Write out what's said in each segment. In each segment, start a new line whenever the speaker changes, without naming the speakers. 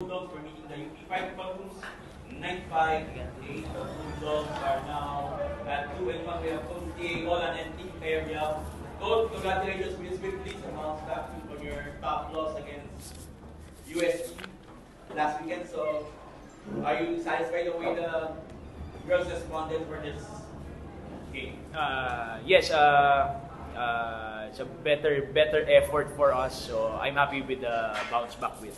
Bulldogs for meeting the UP5 Falcons. 9-5, the Bulldogs are now at 2-1. We have Coach D.A. Olan and Team Area. Coach, congratulations with this victory. Somehow stop you from your top loss against USC last weekend. So, are you satisfied the way the girls responded for this game?
Yes, it's a better effort for us. So I'm happy with the bounce back win.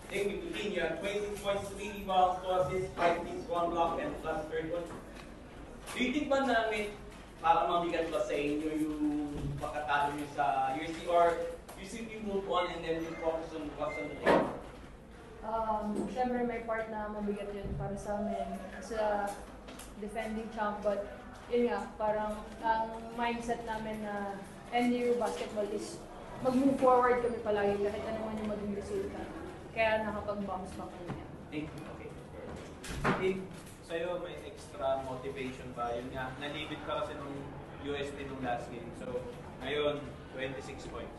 Thank you, Putin. You have 26 points, 3 rebounds, 2 assists, 5 steals, 1 block, and plus third one. Do you think ba na may parang mabigat ba sa inyo yung pagkatalo nyo sa USC, or you simply move on and then you focus on what's on the table?
Siyempre may part na mabigat yun para sa amin as a defending champ, but yun nga, parang ang mindset namin na NDU basketball is mag-move forward kami palagi kahit ano man yung maging resulta. Kaya nakapag-bounce back kami.
Thank you. Okay.
Dave, sa'yo may extra motivation ba? Yun nga, nalimit ka kasi nung UST nung last game. So, ngayon, 26 points.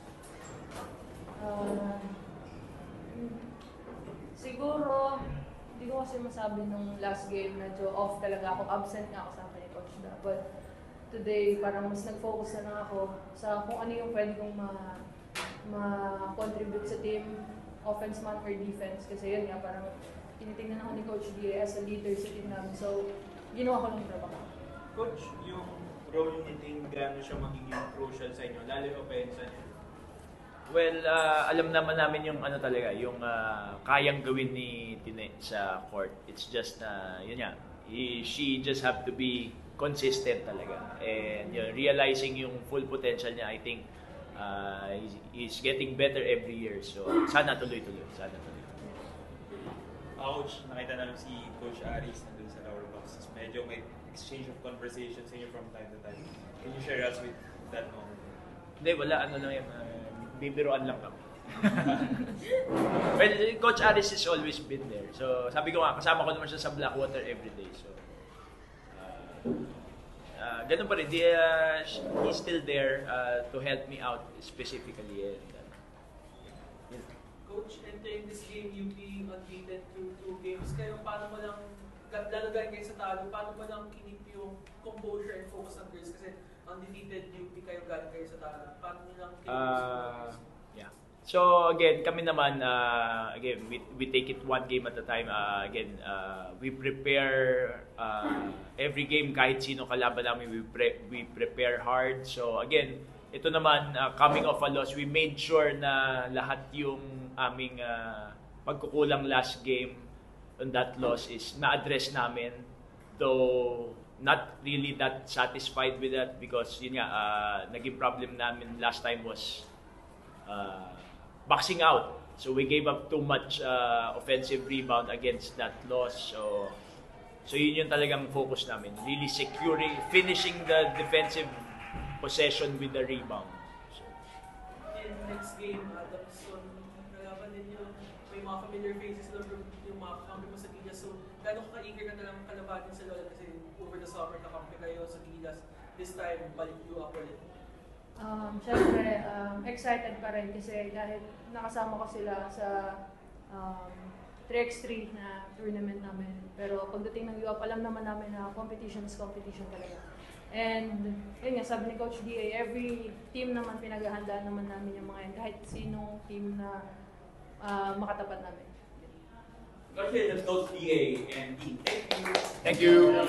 Siguro, hindi ko kasi masabi nung last game, medyo off talaga ako. Absent nga ako sa akin ni Coach Da. But today, parang mas nag-focus na lang ako sa kung ano yung pwede kong ma-contribute sa team, offense man or defense. Kasi yun nga, parang tinitingnan ako ni Coach D.A. as a leader sa team namin. So, ginawa ko lang trabaho.
Coach, yung role ni Ting, gano'n siya magiging crucial sa inyo, lalo yung offense niya?
Well, alam naman namin yung ano talaga, yung kayang gawin ni Tine sa court. It's just yun nga, she just have to be consistent talaga. And yun, realizing yung full potential niya, I think he's getting better every year. So sana tuloy-tuloy, sana tuloy-tuloy.
Coach, nakita namin si Coach Aris nandun sa lower box. Medyo may exchange of conversations sa inyo from time to time. Can you share us with that moment?
Hindi, wala, ano lang yan. Bibiruan lang kami. Well, Coach Aris has always been there. So, sabi ko nga, kasama ko naman siya sa Blackwater every day. So, ganun pa rin. He's still there to help me out specifically. And,
Coach, entering this game, UP unbeaten through 2 games. Kayo, paano mo lang, lalagay kayo sa talo, paano mo lang kinip yung composure and focus ng girls? Kasi undefeated UP kayo, galing kayo sa talo. Paano nyo lang kinip
yeah. So again, kami naman, again, we take it one game at a time. Again, we prepare every game, kahit sino kalaban namin, we prepare hard. So again, ito naman, coming off a loss, we made sure na lahat yung aming pagkukulang last game on that loss is na-address namin. Though not really that satisfied with that because yun nga, naging problem namin last time was boxing out. So we gave up too much offensive rebound against that loss. So yun yung talagang focus namin. Really securing, finishing the defensive possession with the rebound. So,
in next game, Adamson, nalaban ninyo, may mga familiar faces lang yung mga kakampi mo sa Gilas. So, gano'n ka-eager ka na lang kalabanin sa Lola kasi over the summer kakampi kayo sa Gilas. This time, balik you up ulit.
Siyempre, excited pa rin kasi dahil nakasama ko sila sa 3x3 na tournament namin. Pero pagdating ng UAP, alam naman namin na competition is competition talaga. And yun nga, sabi ni Coach D.A., every team naman pinaghahandaan naman namin yung mga yan, kahit sinong team na makatapat namin.
Congratulations, Coach D.A. and team. Thank you.
thank you.